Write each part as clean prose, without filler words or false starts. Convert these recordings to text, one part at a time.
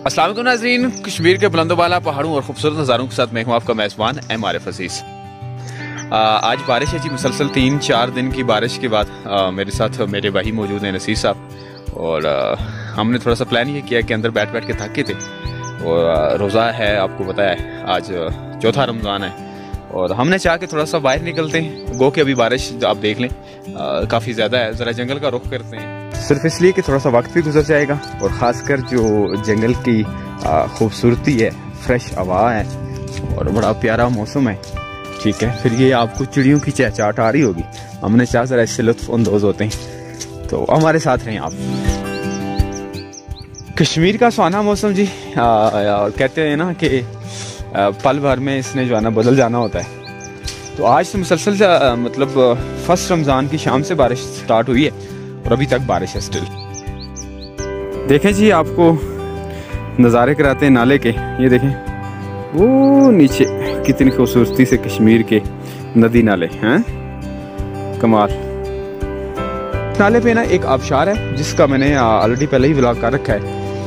अस्सलाम वालेकुम नाज़रीन, कश्मीर के बुलंदोबाला पहाड़ों और खूबसूरत नज़ारों के साथ मैं हूँ आपका मेज़बान MRF अज़ीज़। आज बारिश है जी, मुसलसल 3-4 दिन की बारिश के बाद मेरे साथ मेरे भाई मौजूद हैं, नसीर साहब। और हमने थोड़ा सा प्लान ये किया कि अंदर बैठ बैठ के थके थे और रोज़ा है, आपको पता है आज चौथा रमज़ान है और हमने चाह के थोड़ा सा बाहर निकलते हैं। गो कि अभी बारिश आप देख लें काफ़ी ज़्यादा है, ज़रा जंगल का रुख करते हैं सिर्फ इसलिए कि थोड़ा सा वक्त भी गुजर जाएगा और ख़ासकर जो जंगल की खूबसूरती है, फ्रेश हवा है और बड़ा प्यारा मौसम है, ठीक है। फिर ये आपको चिड़ियों की चहचहाट आ रही होगी, हमने चाह ज़रा इससे लुत्फ़अंदोज़ होते हैं, तो हमारे साथ रहें आप। कश्मीर का सुहाना मौसम जी, और कहते हैं ना कि पल भर में इसने जो है ना बदल जाना होता है। तो आज से मुसलसल मतलब फर्स्ट रमज़ान की शाम से बारिश स्टार्ट हुई है और अभी तक बारिश है स्टिल। देखें जी, आपको नज़ारे कराते हैं नाले के। ये देखें वो नीचे कितनी खूबसूरती से कश्मीर के नदी नाले हैं, कमाल। नाले पे ना एक आबशार है जिसका मैंने ऑलरेडी पहले ही व्लॉग कर रखा है,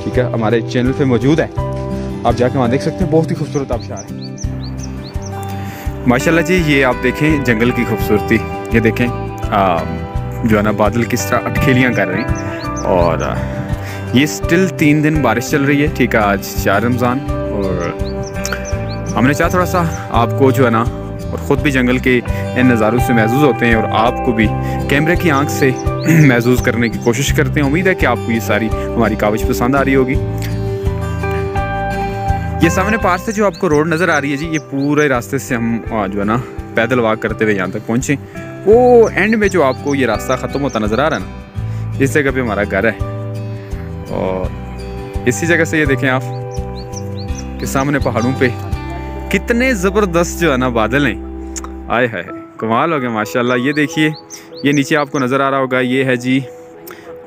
ठीक है, हमारे चैनल पे मौजूद है, आप जाके वहाँ देख सकते हैं। बहुत ही खूबसूरत आबशार है माशाल्लाह जी। ये आप देखें जंगल की खूबसूरती, ये देखें जो है ना बादल किस तरह अटखेलियाँ कर रहे हैं। और ये स्टिल 3 दिन बारिश चल रही है, ठीक है। आज 4 रमज़ान और हमने चाहा थोड़ा सा आपको जो है ना, और ख़ुद भी जंगल के इन नज़ारों से महसूस होते हैं और आपको भी कैमरे की आंख से महसूस करने की कोशिश करते हैं। उम्मीद है कि आपको ये सारी हमारी काविश पसंद आ रही होगी। ये सामने पास से जो आपको रोड नज़र आ रही है जी, ये पूरे रास्ते से हम जो है ना पैदल वॉक करते हुए यहाँ तक पहुँचे। वो एंड में जो आपको ये रास्ता ख़त्म होता नज़र आ रहा है ना, इस जगह पे हमारा घर है। और इसी जगह से ये देखें आप कि सामने पहाड़ों पे कितने ज़बरदस्त जो है ना बादल हैं, आए हाय कमाल हो गया माशाल्लाह। ये देखिए, ये नीचे आपको नज़र आ रहा होगा, ये है जी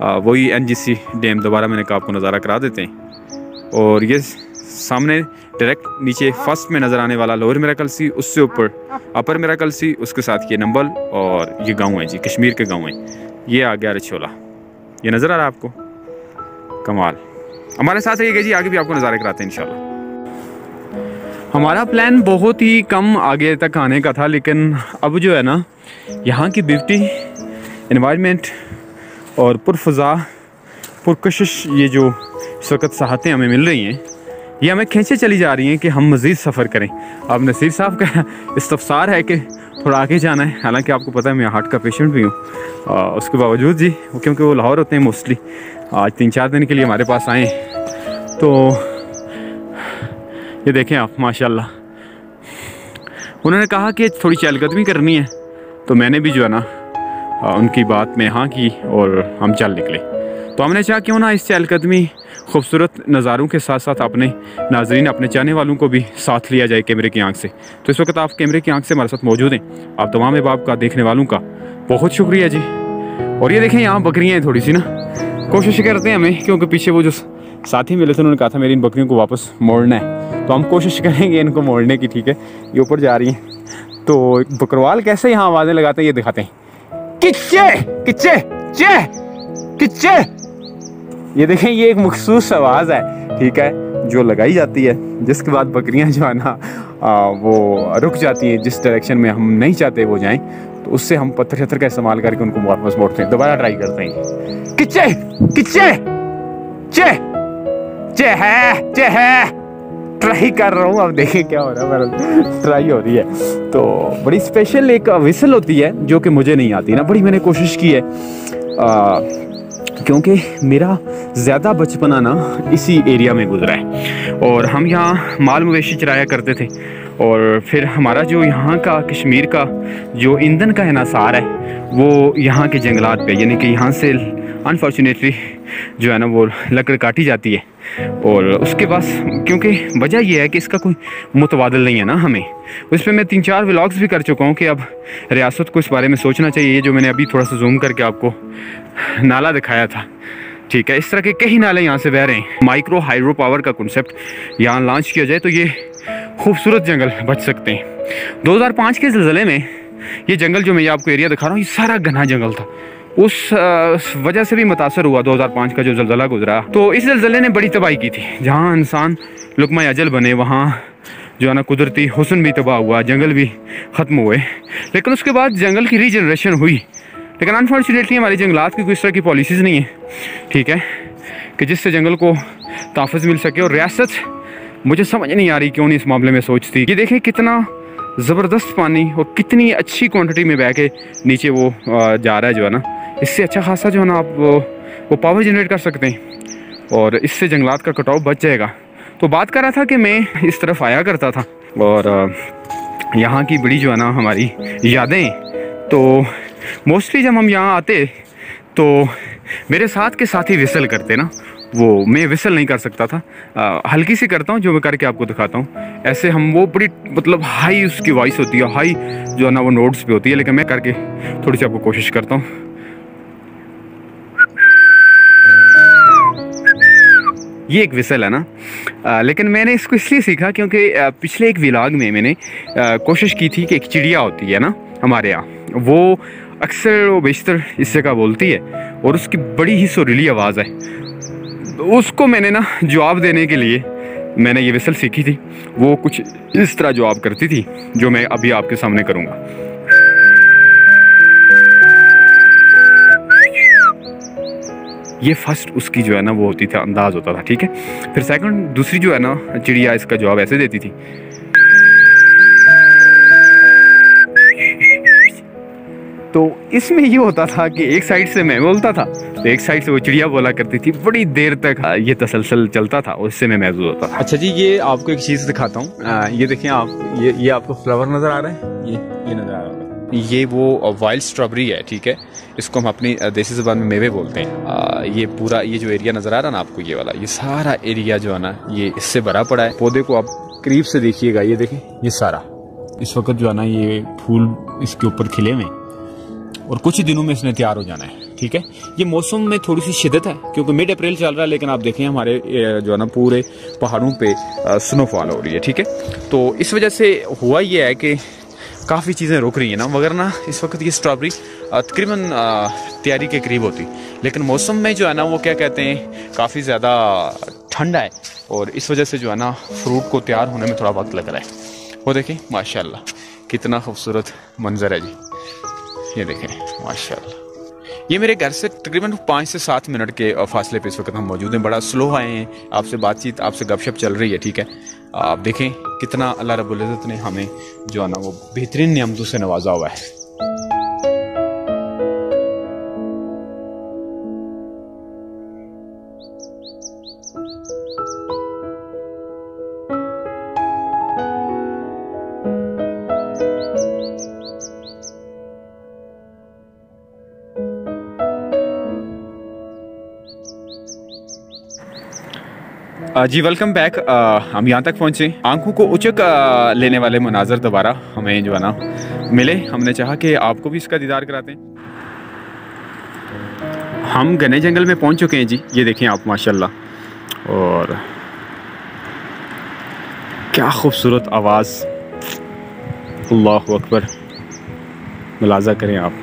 वही NGC डैम। दोबारा मैंने कहा आपको नज़ारा करा देते हैं। और ये सामने डायरेक्ट नीचे फर्स्ट में नज़र आने वाला लोअर मिराकल सी, उससे ऊपर अपर मिराकल सी, उसके साथ ये नंबल और ये गांव है जी, कश्मीर के गांव हैं। ये आ गया रछोला, ये नज़र आ रहा है आपको, कमाल। हमारे साथ रहिएगा जी, आगे भी आपको नज़ारे कराते हैं इंशाल्लाह। हमारा प्लान बहुत ही कम आगे तक आने का था, लेकिन अब जो है ना यहाँ की ब्यूटी, एनवायरनमेंट और पुरफ़ज़ा पुरकशिश ये जो इस वक्त साहतें हमें मिल रही हैं, ये हमें खींचे चली जा रही हैं कि हम मज़ीद सफ़र करें। अब नसीर साहब का इस्तफ़सार है कि थोड़ा आगे जाना है, हालांकि आपको पता है मैं हार्ट का पेशेंट भी हूँ। उसके बावजूद जी, क्योंकि वो लाहौर होते हैं मोस्टली, आज 3-4 दिन के लिए हमारे पास आए, तो ये देखें आप माशाल्लाह। उन्होंने कहा कि थोड़ी चहलकदमी करनी है, तो मैंने भी जो है ना उनकी बात में हाँ की और हम चल निकले। तो हमने चाहा क्यों ना इस चहलकदमी खूबसूरत नज़ारों के साथ साथ अपने नाजरीन, अपने चाहने वालों को भी साथ लिया जाए कैमरे की आंख से। तो इस वक्त आप कैमरे की आंख से हमारे साथ मौजूद हैं। आप तमाम अहबाब का, देखने वालों का बहुत शुक्रिया जी। और ये देखें यहाँ बकरियाँ हैं, थोड़ी सी ना कोशिश करते हैं हमें, क्योंकि पीछे वो जो साथी मिले थे उन्होंने कहा था मेरी इन बकरियों को वापस मोड़ना है, तो हम कोशिश करेंगे इनको मोड़ने की, ठीक है। ये ऊपर जा रही हैं, तो बकरवाल कैसे यहाँ आवाज़ें लगाते हैं ये दिखाते हैं, किच्चे किच्चे चे किच्चे। ये देखें, ये एक मखसूस आवाज़ है, ठीक है, जो लगाई जाती है, जिसके बाद बकरियां जो है ना वो रुक जाती हैं जिस डायरेक्शन में हम नहीं चाहते वो जाएं, तो उससे हम पत्थर शत्थर का इस्तेमाल करके उनको वापस मोड़ते हैं। दोबारा ट्राई करते हैं, किच्चे किच्चे चे चे है। ट्राई कर रहा हूँ, अब देखें क्या हो रहा है, ट्राई हो रही है। तो बड़ी स्पेशल एक विसल होती है जो कि मुझे नहीं आती ना, बड़ी मैंने कोशिश की है, क्योंकि मेरा ज़्यादा बचपना ना इसी एरिया में गुजरा है और हम यहाँ माल मवेशी चराया करते थे। और फिर हमारा जो यहाँ का कश्मीर का जो ईंधन का इन्हसार है वो यहाँ के जंगलात पे, यानी कि यहाँ से अनफॉर्चुनेटली जो है ना वो लकड़ काटी जाती है। और उसके पास, क्योंकि वजह यह है कि इसका कोई मुतबादल नहीं है ना हमें, उस पर मैं 3-4 व्लॉग्स भी कर चुका हूँ कि अब रियासत को इस बारे में सोचना चाहिए। ये जो मैंने अभी थोड़ा सा जूम करके आपको नाला दिखाया था, ठीक है, इस तरह के कई नाले यहाँ से बह रहे हैं। माइक्रो हाइड्रो पावर का कॉन्सेप्ट यहाँ लॉन्च किया जाए तो ये खूबसूरत जंगल बच सकते हैं। 2005 के ज़िलज़ले में ये जंगल जो मैं आपको एरिया दिखा रहा हूँ, ये सारा घना जंगल था, उस वजह से भी मुतासर हुआ 2005 का जो ज़लज़ला गुजरा। तो इस ज़लज़ले ने बड़ी तबाही की थी। जहाँ इंसान लुक़मा अजल बने वहाँ जो है ना कुदरती हुस्न भी तबाह हुआ, जंगल भी ख़त्म हुए। लेकिन उसके बाद जंगल की रीजनरेशन हुई, लेकिन अनफॉर्चुनेटली हमारी जंगलात की कोई इस तरह की पॉलिसीज़ नहीं है, ठीक है, कि जिससे जंगल को तहफ़्फ़ुज़ मिल सके। और रियासत मुझे समझ नहीं आ रही क्यों नहीं इस मामले में सोचती। ये देखें कितना ज़बरदस्त पानी और कितनी अच्छी क्वांटिटी में बह के नीचे वो जा रहा है जो है ना। इससे अच्छा खासा जो है ना आप वो पावर जनरेट कर सकते हैं और इससे जंगलात का कटाव बच जाएगा। तो बात कर रहा था कि मैं इस तरफ आया करता था और यहाँ की बड़ी जो है ना हमारी यादें, तो मोस्टली जब हम यहाँ आते तो मेरे साथ के साथी विसल करते ना, वो मैं विसल नहीं कर सकता था, हल्की सी करता हूँ जो मैं करके आपको दिखाता हूँ। ऐसे हम वो बड़ी मतलब हाई उसकी वॉइस होती है, हाई जो है ना वो नोट्स पे होती है, लेकिन मैं करके थोड़ी सी आपको कोशिश करता हूँ। ये एक विसल है ना, लेकिन मैंने इसको इसलिए सीखा क्योंकि पिछले एक व्लॉग में मैंने कोशिश की थी कि एक चिड़िया होती है ना हमारे यहाँ, वो अक्सर वो बेशतर इस जगह बोलती है और उसकी बड़ी ही सुरीली आवाज़ है। तो उसको मैंने ना जवाब देने के लिए मैंने ये विसल सीखी थी। वो कुछ इस तरह जवाब करती थी जो मैं अभी आपके सामने करूँगा। ये फर्स्ट उसकी जो है ना वो होती थी, अंदाज़ होता था, ठीक है। फिर सेकंड दूसरी जो है ना चिड़िया इसका जवाब ऐसे देती थी। तो इसमें ये होता था कि एक साइड से मैं बोलता था तो एक साइड से वो चिड़िया बोला करती थी। बड़ी देर तक ये तसलसल चलता था और इससे मैं महसूस होता था। अच्छा जी, ये आपको एक चीज़ दिखाता हूँ। ये देखिए आप, ये आपको फ्लावर नज़र आ रहा है, ये नज़र आ रहा है, ये वो वाइल्ड स्ट्रॉबेरी है, ठीक है। इसको हम अपनी देसी ज़बान में मेवे बोलते हैं। ये पूरा ये जो एरिया नज़र आ रहा है ना आपको, ये वाला, ये सारा एरिया जो है ना ये इससे भरा पड़ा है। पौधे को आप करीब से देखिएगा, ये देखें, ये सारा इस वक्त जो है ना ये फूल इसके ऊपर खिले हुए और कुछ ही दिनों में इसने तैयार हो जाना है, ठीक है। ये मौसम में थोड़ी सी शिद्दत है क्योंकि मिड अप्रैल चल रहा है, लेकिन आप देखें हमारे जो है ना पूरे पहाड़ों पे स्नोफॉल हो रही है, ठीक है। तो इस वजह से हुआ ये है कि काफ़ी चीज़ें रुक रही हैं ना, वगरना इस वक्त ये स्ट्रॉबेरी तकरीबन तैयारी के करीब होती। लेकिन मौसम में जो है ना वो क्या कहते हैं, काफ़ी ज़्यादा ठंडा है और इस वजह से जो है ना फ्रूट को तैयार होने में थोड़ा वक्त लग रहा है। वो देखें माशाल्लाह कितना खूबसूरत मंजर है जी, ये देखें माशाल्लाह। ये मेरे घर से तकरीबन 5 से 7 मिनट के फासले पे इस वक्त हम मौजूद हैं। बड़ा स्लो आए हैं, आपसे बातचीत, आपसे गपशप चल रही है, ठीक है। आप देखें कितना अल्लाह रब्बुल इज़्ज़त ने हमें जो है ना वो बेहतरीन नियमतों से नवाजा हुआ है। जी वेलकम बैक। हम यहाँ तक पहुँचे, आंखों को उचक लेने वाले मनाजर दोबारा हमें जो है ना मिले। हमने चाहा कि आपको भी इसका दीदार कराते हैं। हम घने जंगल में पहुँच चुके हैं जी, ये देखें आप माशाल्लाह, और क्या खूबसूरत आवाज़, अल्लाहु अकबर। मुलाजा करें आप,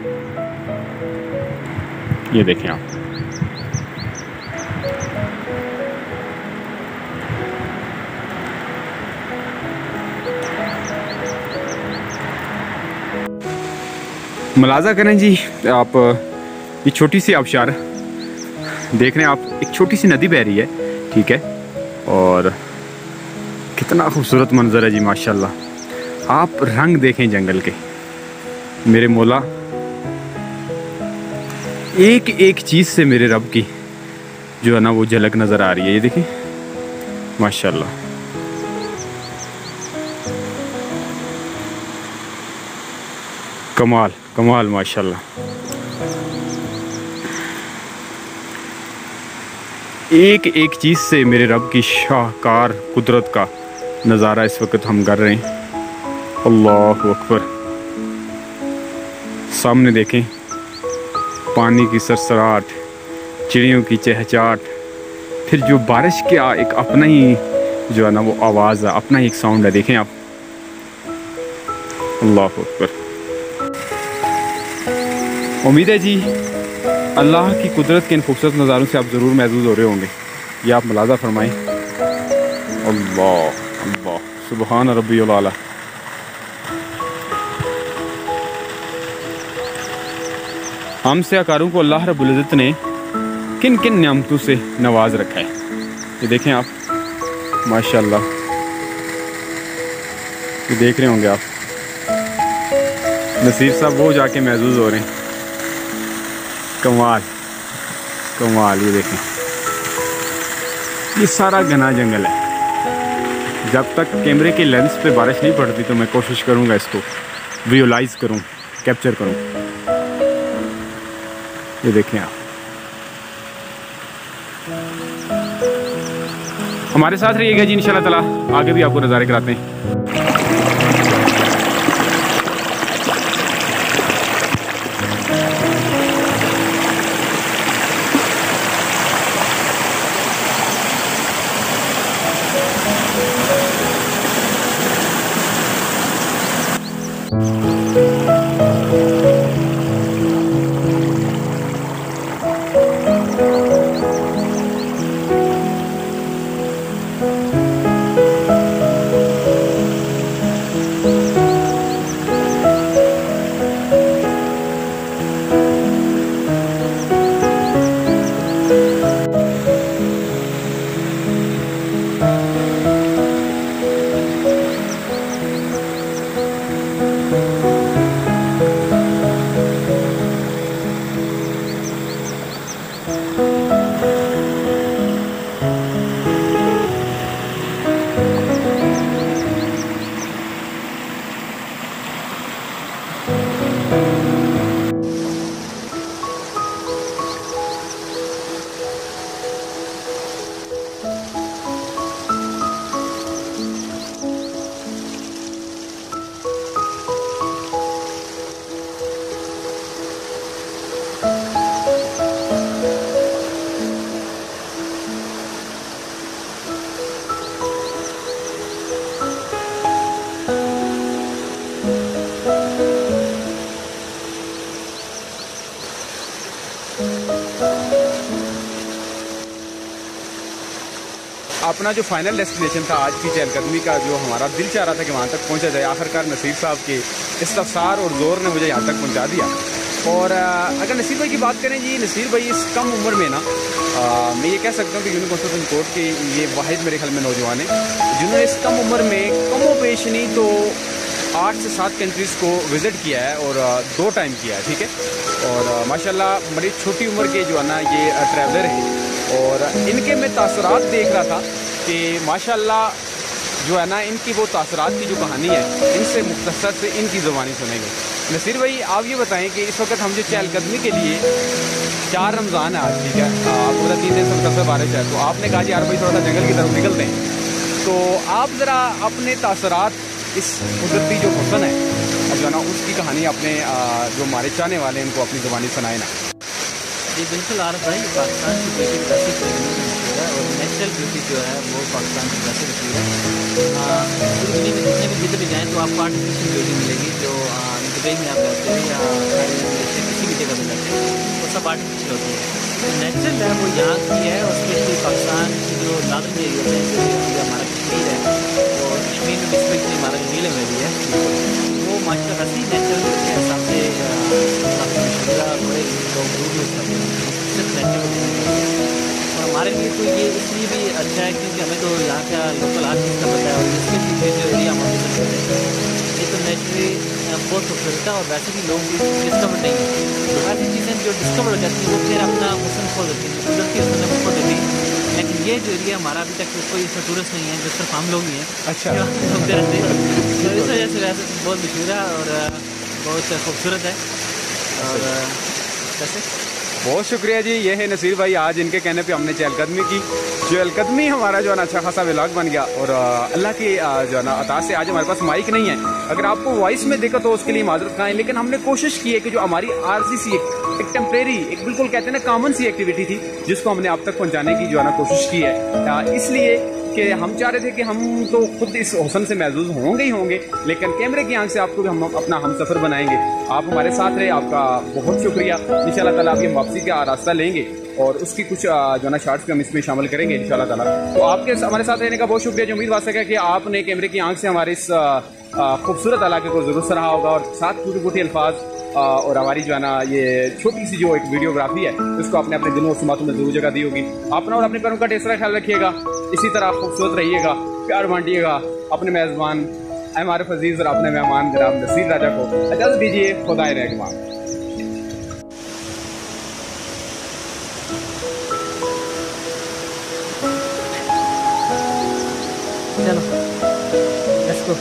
ये देखें आप, मुलाजा करें जी आप। ये छोटी सी आबशार देख रहे हैं आप, एक छोटी सी नदी बह रही है, ठीक है, और कितना खूबसूरत मंजर है जी माशाल्लाह। आप रंग देखें जंगल के, मेरे मौला, एक एक चीज़ से मेरे रब की जो है ना वो झलक नज़र आ रही है। ये देखें माशाल्लाह, कमाल कमाल माशाल्लाह। एक एक चीज़ से मेरे रब की शाहकार कुदरत का नज़ारा इस वक्त हम कर रहे हैं। अल्लाहु अकबर। सामने देखें पानी की सरसराहट, चिड़ियों की चहचहाट, फिर जो बारिश का एक अपना ही जो है ना वो आवाज़ है, अपना ही एक साउंड है। देखें आप, अल्लाहु अकबर। उम्मीद है जी अल्लाह की कुदरत के इन खूबसूरत नज़ारों से आप ज़रूर महसूस हो रहे होंगे, ये आप मुलाज़ा फरमाएं। अल्लाह अल्लाह सुबहान रब्बियल आला। हम सयाकारों को अल्लाह रब्बुल इज़्ज़त ने किन किन नियामतों से नवाज रखा है, ये देखें आप, माशाल्लाह, ये देख रहे होंगे आप। नसीर साहब वो जाके महसूस हो रहे हैं, कमाल कमाल। ये देखें, ये सारा घना जंगल है। जब तक कैमरे के लेंस पे बारिश नहीं पड़ती तो मैं कोशिश करूँगा इसको विजुअलाइज करूँ, कैप्चर करूँ। ये देखें आप, हमारे साथ रहिएगा जी, इंशाल्लाह ताला आगे भी आपको नज़ारे कराते हैं। अपना जो फाइनल डेस्टिनेशन था आज की चहलकदमी का, जो हमारा दिल चाह रहा था कि वहाँ तक पहुँचा जाए, आखिरकार नसीर साहब के इस्तफसार और ज़ोर ने मुझे यहाँ तक पहुँचा दिया। और अगर नसीर भाई की बात करें जी, नसीर भाई इस कम उम्र में ना मैं ये कह सकता हूँ कि यूनियन काउंसिल कोर्ट के ये वाहिद मेरे ख्याल में नौजवान हैं जिन्होंने इस कम उम्र में कमो पेश नहीं तो 8 से 7 कंट्रीज़ को विज़िट किया है और 2 टाइम किया है, ठीक है। और माशाल्लाह बड़ी छोटी उम्र के जो है ना ये ट्रैवलर हैं, और इनके मैं तासुरात देख रहा था कि माशाल्लाह जो है ना इनकी वो तासुरात की जो कहानी है, इनसे मुख्तसर से इनकी ज़ुबानी सुनेंगे। नसीर भाई आप ये बताएं कि इस वक्त हम जो चहलकदमी के लिए 4 रमज़ान है आज, ठीक है, पूरा 3 दिन से मुख्तसर बारिश है, तो आपने कहा यार भाई थोड़ा सा जंगल की तरफ निकलते हैं, तो आप ज़रा अपने तासुरात इस कुदरती जो हुस्न है अब जो है ना उसकी कहानी अपने जो हमारे चाहने वाले हैं उनको अपनी ज़ुबानी सुनाए ना। जी बिल्कुल आरफ भाई, पाकिस्तान की ब्यूटी वैसे है और नेचुरल ब्यूटी जो है वो पाकिस्तान की वैसे होती है। पूरी दुनिया में जितने भी जिधर भी जाएँ तो आपको आर्टिफिशियल ब्यूटी मिलेगी, जो दुबई में आप जाते हैं या किसी भी जगह में जाते हैं वो सब आर्टिफिशियल होती है। तो नेचुरल है वो यहाँ की है, और स्पेशली पाकिस्तान की जो नादर एरिया है जो हमारा कश्मीर है, तो कश्मीर में डिस्ट्रिक्ट में हमारा नीलम एरिया है, वो माशा वैसे ही नेचुरल है। सबसे बड़े लोग सिर्फ और हमारे लिए तो ये इसलिए भी अच्छा है क्योंकि हमें तो यहाँ का लोकल आर्टिस्ट का पता है, और इसके पीछे जो एरिया हम विजिट करते हैं ये तो नेचुरली बहुत खूबसूरत है, और वैसे भी लोग डिस्कवर नहीं है। तो ऐसी चीज़ें जो डिस्कवर हो जाती हैं वो फिर अपना हुस्न खो देती हैं, कुदरती हुस्न खो देती है। लेकिन ये जो एरिया हमारा अभी तक कोई इसमें टूरिस्ट नहीं है, जो सिर्फ हम लोग ही हैं। अच्छा घूमते रहते हैं, तो इस वजह से वैसे बहुत मशहूर है और बहुत खूबसूरत है। और वैसे बहुत शुक्रिया जी, ये है नसीर भाई, आज इनके कहने पे हमने चहलकदमी की। चहलकदमी हमारा जो है ना अच्छा खासा व्लॉग बन गया, और अल्लाह की जो है ना अता से आज हमारे पास माइक नहीं है, अगर आपको वॉइस में दिक्कत हो उसके लिए माजरत खाएं, लेकिन हमने कोशिश की है कि जो हमारी आरसीसी एक टेम्परेरी, एक बिल्कुल कहते हैं ना कॉमन सी एक्टिविटी थी, जिसको हमने आप तक पहुँचाने की जो है ना कोशिश की है, इसलिए कि हम चाह रहे थे कि हम तो खुद इस हुस्न से महजूज होंगे ही होंगे, लेकिन कैमरे की आंख से आपको भी हम अपना हम सफ़र बनाएंगे। आप हमारे साथ रहे, आपका बहुत शुक्रिया। इंशाल्लाह ताला अभी हम वापसी का रास्ता लेंगे और उसकी कुछ जो ना शॉर्ट्स भी हम इसमें शामिल करेंगे इंशाल्लाह ताला। तो आपके हमारे साथ रहने का बहुत शुक्रिया। जो उम्मीद वास्ता है कि आपने कैमरे की आंख से हमारे इस खूबसूरत इलाके को ज़रूर सराहा होगा और साथ टूटी-फूटी अल्फाज और हमारी जो है ना ये छोटी सी जो एक वीडियोग्राफी है उसको आपने अपने दिलों और समातों में जरूर जगह दी होगी। अपना और अपने पैरों का ढेर ख्याल रखिएगा, इसी तरह खूबसूरत रहिएगा, प्यार बांटिएगा। अपने मेज़बान एमआरएफ अजीज़ और अपने मेहमान जनाब नसीर राजा को इजाज़त दीजिए। खुदा रहमान। चलो लेट्स गो।